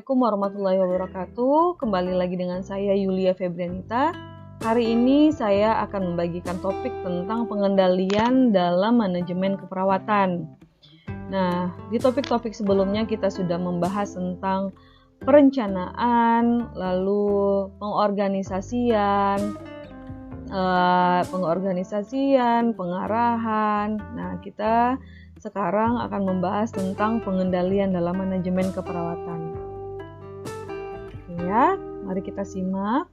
Assalamualaikum warahmatullahi wabarakatuh. Kembali lagi dengan saya Yulia Febrianita. Hari ini saya akan membagikan topik tentang pengendalian dalam manajemen keperawatan. Nah, di topik-topik sebelumnya kita sudah membahas tentang perencanaan, lalu pengorganisasian, pengarahan. Nah, kita sekarang akan membahas tentang pengendalian dalam manajemen keperawatan. Ya, mari kita simak.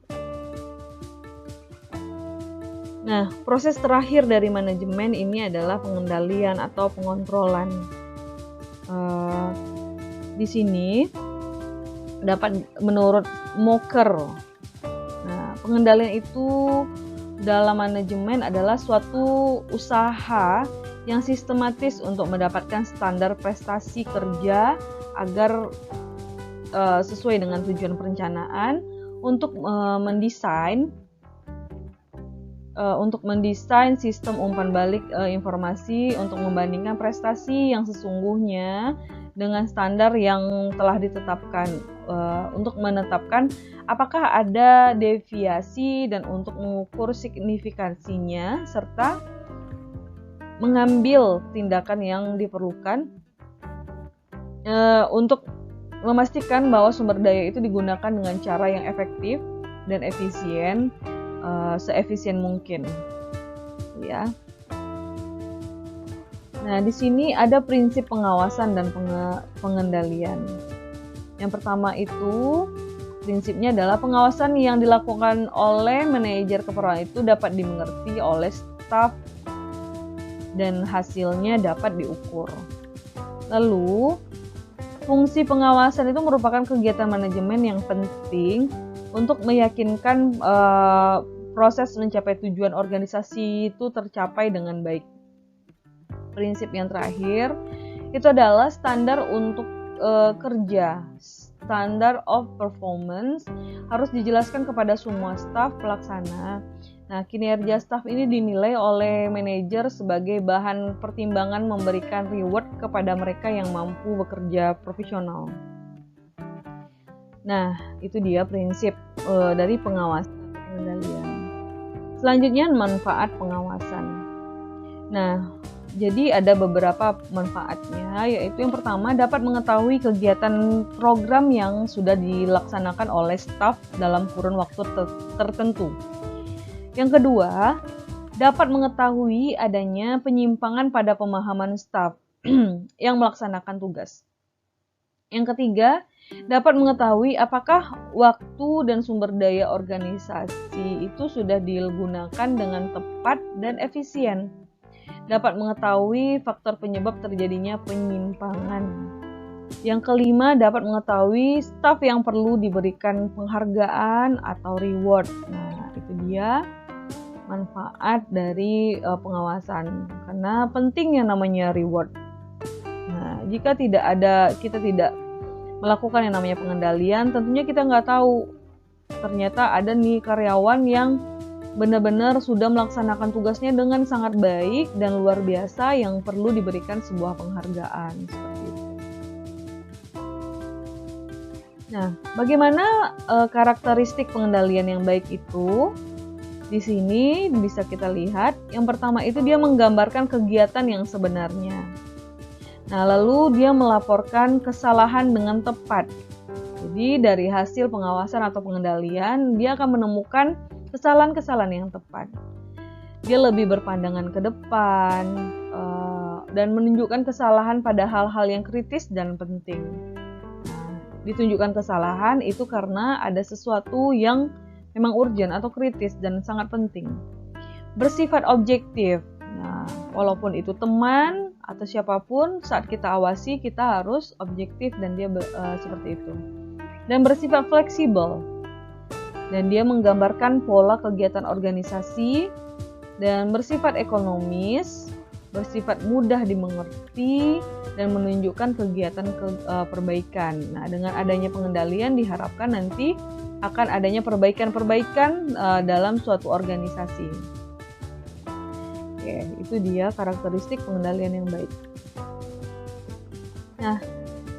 Nah, proses terakhir dari manajemen ini adalah pengendalian atau pengontrolan. Di sini dapat menurut Mocker. Nah, pengendalian itu dalam manajemen adalah suatu usaha yang sistematis untuk mendapatkan standar prestasi kerja agar sesuai dengan tujuan perencanaan untuk mendesain sistem umpan balik informasi untuk membandingkan prestasi yang sesungguhnya dengan standar yang telah ditetapkan, untuk menetapkan apakah ada deviasi dan untuk mengukur signifikansinya serta mengambil tindakan yang diperlukan untuk memastikan bahwa sumber daya itu digunakan dengan cara yang efektif dan efisien, seefisien mungkin. Ya. Nah, di sini ada prinsip pengawasan dan pengendalian. Yang pertama itu prinsipnya adalah pengawasan yang dilakukan oleh manajer keperawatan itu dapat dimengerti oleh staf dan hasilnya dapat diukur. Lalu, fungsi pengawasan itu merupakan kegiatan manajemen yang penting untuk meyakinkan proses mencapai tujuan organisasi itu tercapai dengan baik. Prinsip yang terakhir itu adalah standar untuk kerja. Standard of performance harus dijelaskan kepada semua staf pelaksana. Nah, kinerja staf ini dinilai oleh manajer sebagai bahan pertimbangan memberikan reward kepada mereka yang mampu bekerja profesional. Nah, itu dia prinsip dari pengawasan atau pengendalian. Selanjutnya, manfaat pengawasan. Nah, jadi ada beberapa manfaatnya, yaitu yang pertama dapat mengetahui kegiatan program yang sudah dilaksanakan oleh staf dalam kurun waktu tertentu. Yang kedua, dapat mengetahui adanya penyimpangan pada pemahaman staf yang melaksanakan tugas. Yang ketiga, dapat mengetahui apakah waktu dan sumber daya organisasi itu sudah digunakan dengan tepat dan efisien. Dapat mengetahui faktor penyebab terjadinya penyimpangan. Yang kelima, dapat mengetahui staf yang perlu diberikan penghargaan atau reward. Nah, itu dia manfaat dari pengawasan, karena penting yang namanya reward. Nah, jika kita tidak melakukan yang namanya pengendalian, tentunya kita nggak tahu ternyata ada nih karyawan yang benar-benar sudah melaksanakan tugasnya dengan sangat baik dan luar biasa yang perlu diberikan sebuah penghargaan seperti itu. Nah, bagaimana karakteristik pengendalian yang baik itu? Di sini bisa kita lihat, yang pertama itu dia menggambarkan kegiatan yang sebenarnya. Nah, lalu dia melaporkan kesalahan dengan tepat. Jadi dari hasil pengawasan atau pengendalian, dia akan menemukan kesalahan-kesalahan yang tepat. Dia lebih berpandangan ke depan dan menunjukkan kesalahan pada hal-hal yang kritis dan penting. Nah, ditunjukkan kesalahan itu karena ada sesuatu yang memang urgent atau kritis dan sangat penting. Bersifat objektif. Nah, walaupun itu teman atau siapapun, saat kita awasi kita harus objektif dan dia seperti itu. Dan bersifat fleksibel. Dan dia menggambarkan pola kegiatan organisasi dan bersifat ekonomis, bersifat mudah dimengerti dan menunjukkan kegiatan perbaikan. Nah, dengan adanya pengendalian diharapkan nanti akan adanya perbaikan-perbaikan dalam suatu organisasi. Oke, itu dia karakteristik pengendalian yang baik. Nah,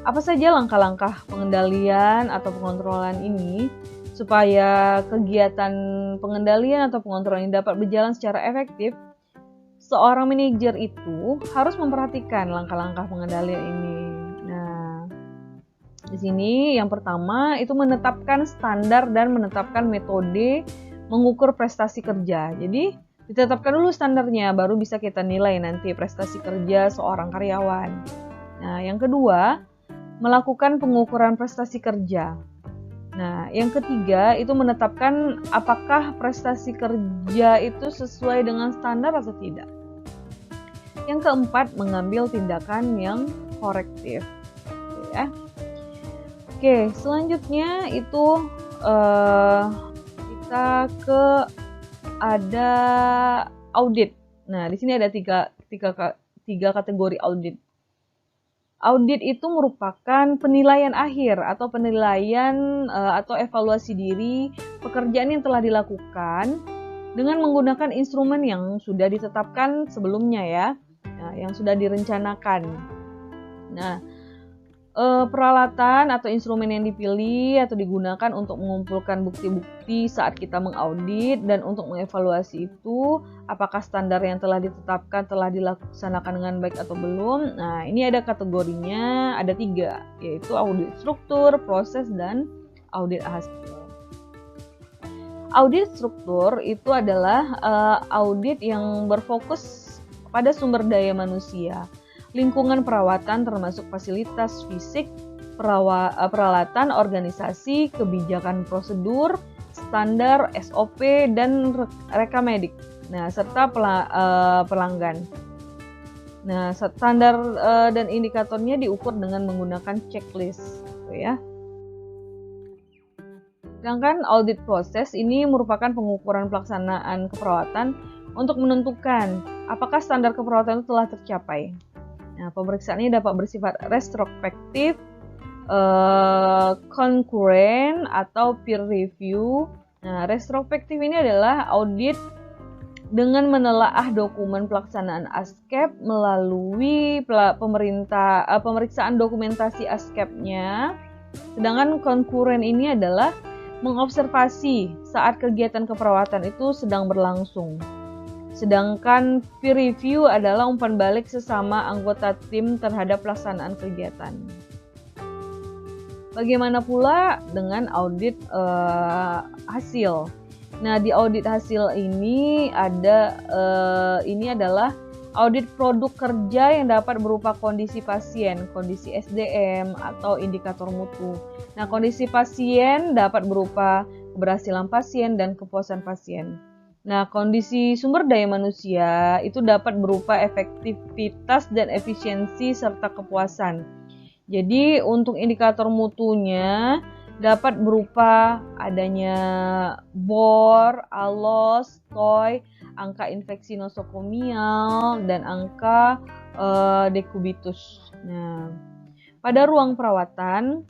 Apa saja langkah-langkah pengendalian atau pengontrolan ini supaya kegiatan pengendalian atau pengontrolan ini dapat berjalan secara efektif? Seorang manajer itu harus memperhatikan langkah-langkah pengendalian ini. Nah, di sini yang pertama itu menetapkan standar dan menetapkan metode mengukur prestasi kerja. Jadi, ditetapkan dulu standarnya, baru bisa kita nilai nanti prestasi kerja seorang karyawan. Nah, yang kedua, melakukan pengukuran prestasi kerja. Nah, yang ketiga itu menetapkan apakah prestasi kerja itu sesuai dengan standar atau tidak. Yang keempat, mengambil tindakan yang korektif. Oke, selanjutnya itu kita ada audit. Nah, di sini ada tiga kategori audit. Audit itu merupakan penilaian akhir atau penilaian atau evaluasi diri pekerjaan yang telah dilakukan dengan menggunakan instrumen yang sudah ditetapkan sebelumnya ya. Nah, yang sudah direncanakan. Nah, peralatan atau instrumen yang dipilih atau digunakan untuk mengumpulkan bukti-bukti saat kita mengaudit dan untuk mengevaluasi itu apakah standar yang telah ditetapkan telah dilaksanakan dengan baik atau belum. Nah, ini ada kategorinya, ada 3, yaitu audit struktur, proses, dan audit hasil. Audit struktur itu adalah audit yang berfokus pada sumber daya manusia, lingkungan perawatan termasuk fasilitas fisik, peralatan, organisasi, kebijakan prosedur, standar, SOP, dan reka medik. Nah, serta pelanggan. Nah, standar dan indikatornya diukur dengan menggunakan checklist, ya. Sedangkan audit proses ini merupakan pengukuran pelaksanaan keperawatan untuk menentukan apakah standar keperawatan itu telah tercapai. Nah, pemeriksaan ini dapat bersifat retrospektif, concurrent, atau peer review. Nah, retrospektif ini adalah audit dengan menelaah dokumen pelaksanaan ASCAP melalui pemeriksaan dokumentasi ASCAP-nya. Sedangkan concurrent ini adalah mengobservasi saat kegiatan keperawatan itu sedang berlangsung. Sedangkan peer review adalah umpan balik sesama anggota tim terhadap pelaksanaan kegiatan. Bagaimana pula dengan audit hasil? Nah, di audit hasil ini adalah audit produk kerja yang dapat berupa kondisi pasien, kondisi SDM, atau indikator mutu. Nah, kondisi pasien dapat berupa keberhasilan pasien dan kepuasan pasien. Nah, kondisi sumber daya manusia itu dapat berupa efektivitas dan efisiensi serta kepuasan. Jadi, untuk indikator mutunya dapat berupa adanya BOR, ALOS, TOI, angka infeksi nosokomial, dan angka dekubitus. Nah, pada ruang perawatan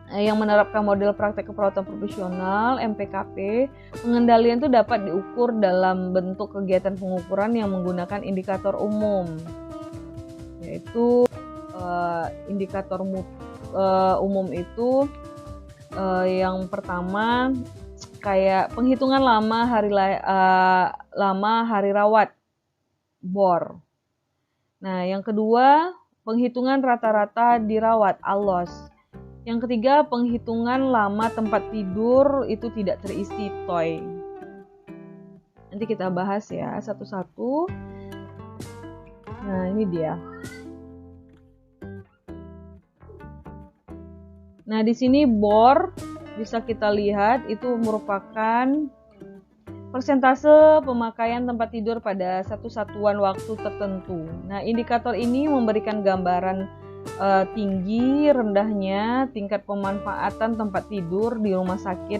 yang menerapkan model praktek keperawatan profesional MPKP, pengendalian itu dapat diukur dalam bentuk kegiatan pengukuran yang menggunakan indikator umum, yaitu indikator umum itu yang pertama kayak penghitungan lama hari rawat BOR. Nah, yang kedua penghitungan rata-rata dirawat ALOS. Yang ketiga, penghitungan lama tempat tidur itu tidak terisi TOI. Nanti kita bahas ya satu-satu. Nah, ini dia. Nah, di sini BOR bisa kita lihat itu merupakan persentase pemakaian tempat tidur pada satu satuan waktu tertentu. Nah, indikator ini memberikan gambaran tinggi, rendahnya tingkat pemanfaatan tempat tidur di rumah sakit.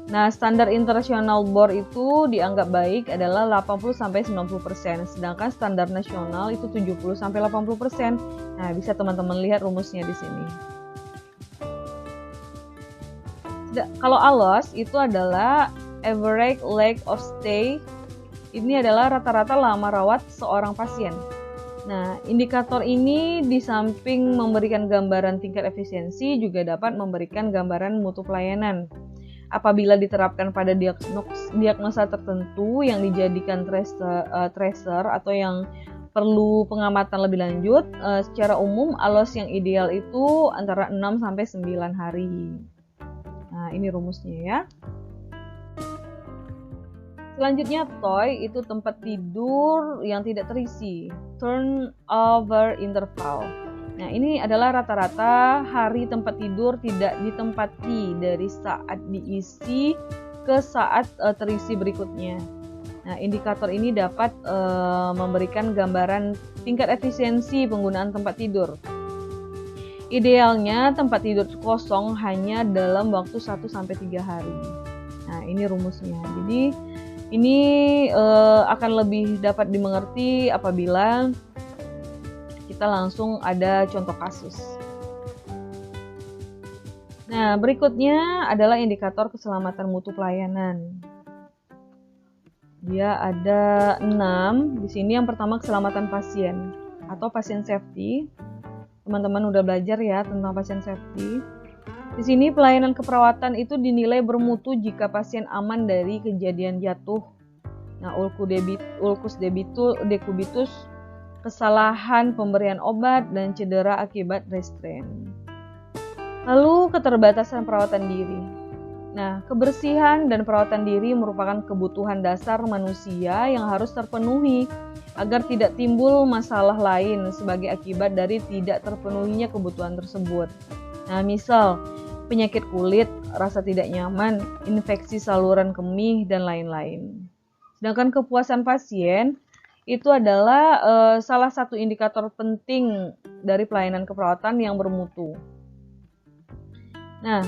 Nah, standar internasional BOR itu dianggap baik adalah 80-90%, sedangkan standar nasional itu 70-80%. Nah, bisa teman-teman lihat rumusnya di sini. Kalau ALOS itu adalah average length of stay. Ini adalah rata-rata lama rawat seorang pasien. Nah, indikator ini di samping memberikan gambaran tingkat efisiensi juga dapat memberikan gambaran mutu pelayanan. Apabila diterapkan pada diagnosa tertentu yang dijadikan tracer atau yang perlu pengamatan lebih lanjut, secara umum ALOS yang ideal itu antara 6 sampai 9 hari. Nah, ini rumusnya ya. Selanjutnya TOI itu tempat tidur yang tidak terisi, turnover interval. Nah, ini adalah rata-rata hari tempat tidur tidak ditempati dari saat diisi ke saat terisi berikutnya. Nah, indikator ini dapat memberikan gambaran tingkat efisiensi penggunaan tempat tidur. Idealnya tempat tidur kosong hanya dalam waktu 1-3 hari. Nah, ini rumusnya. Jadi ini akan lebih dapat dimengerti apabila kita langsung ada contoh kasus. Nah, berikutnya adalah indikator keselamatan mutu pelayanan. Dia ada 6. Di sini yang pertama keselamatan pasien atau patient safety. Teman-teman udah belajar ya tentang patient safety. Di sini pelayanan keperawatan itu dinilai bermutu jika pasien aman dari kejadian jatuh, ulcus decubitus, kesalahan pemberian obat, dan cedera akibat restrain. Lalu keterbatasan perawatan diri. Nah, kebersihan dan perawatan diri merupakan kebutuhan dasar manusia yang harus terpenuhi agar tidak timbul masalah lain sebagai akibat dari tidak terpenuhinya kebutuhan tersebut. Nah, misal penyakit kulit, rasa tidak nyaman, infeksi saluran kemih, dan lain-lain. Sedangkan kepuasan pasien itu adalah salah satu indikator penting dari pelayanan keperawatan yang bermutu. Nah,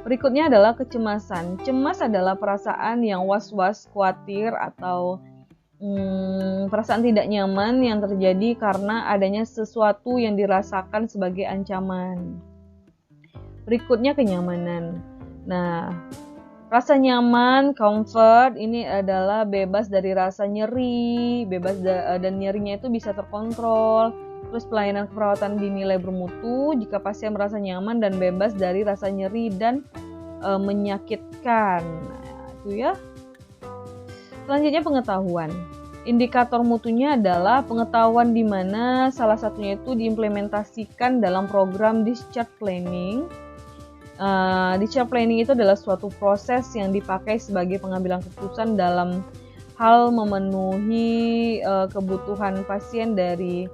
berikutnya adalah kecemasan. Cemas adalah perasaan yang was-was, khawatir, atau perasaan tidak nyaman yang terjadi karena adanya sesuatu yang dirasakan sebagai ancaman. Berikutnya kenyamanan. Nah, rasa nyaman, comfort, ini adalah bebas dari rasa nyeri, dan nyerinya itu bisa terkontrol. Terus pelayanan keperawatan dinilai bermutu jika pasien merasa nyaman dan bebas dari rasa nyeri dan menyakitkan. Nah, itu ya. Selanjutnya pengetahuan. Indikator mutunya adalah pengetahuan di mana salah satunya itu diimplementasikan dalam program discharge planning. Discharge planning itu adalah suatu proses yang dipakai sebagai pengambilan keputusan dalam hal memenuhi kebutuhan pasien dari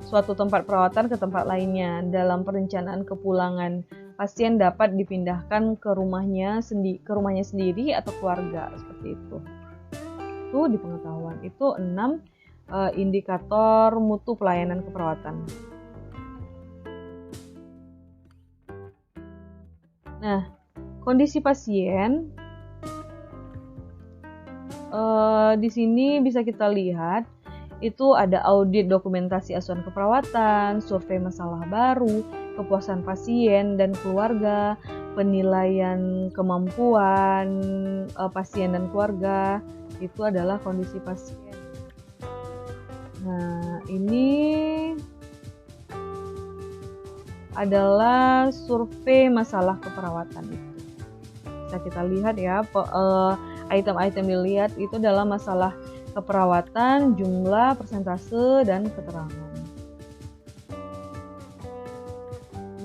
suatu tempat perawatan ke tempat lainnya. Dalam perencanaan kepulangan, pasien dapat dipindahkan ke rumahnya sendiri atau keluarga, seperti itu. Itu di pengetahuan. Itu 6 indikator mutu pelayanan keperawatan. Nah, kondisi pasien di sini bisa kita lihat itu ada audit dokumentasi asuhan keperawatan, survei masalah baru, kepuasan pasien dan keluarga, penilaian kemampuan pasien dan keluarga. Itu adalah kondisi pasien. Nah, ini adalah survei masalah keperawatan itu. Bisa kita lihat ya, item-item dilihat itu adalah masalah keperawatan, jumlah, persentase, dan keterangan.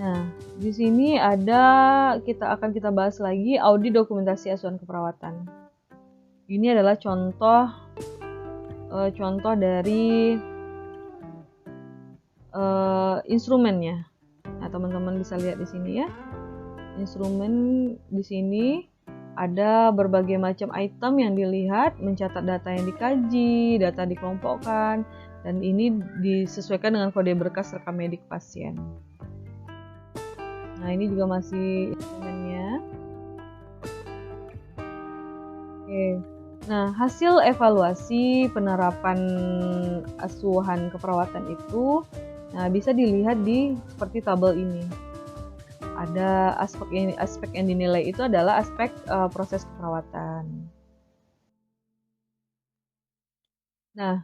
Nah, di sini kita bahas lagi audit dokumentasi asuhan keperawatan. Ini adalah contoh dari instrumennya. Nah, teman-teman bisa lihat di sini ya. Instrumen di sini ada berbagai macam item yang dilihat, mencatat data yang dikaji, data dikelompokkan, dan ini disesuaikan dengan kode berkas rekam medik pasien. Nah, ini juga masih instrumennya. Oke. Nah, hasil evaluasi penerapan asuhan keperawatan itu bisa dilihat di seperti tabel ini. Ada aspek yang dinilai itu adalah aspek proses keperawatan. Nah,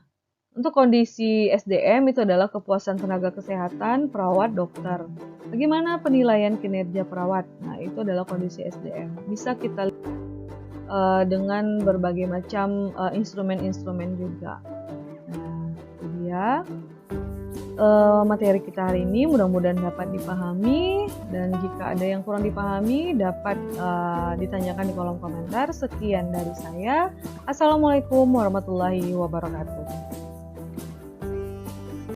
Untuk kondisi SDM itu adalah kepuasan tenaga kesehatan, perawat, dokter. Bagaimana penilaian kinerja perawat? Nah, itu adalah kondisi SDM. Bisa kita dengan berbagai macam instrumen-instrumen juga. Nah, itu dia materi kita hari ini, mudah-mudahan dapat dipahami, dan jika ada yang kurang dipahami dapat ditanyakan di kolom komentar. Sekian dari saya. Assalamualaikum warahmatullahi wabarakatuh.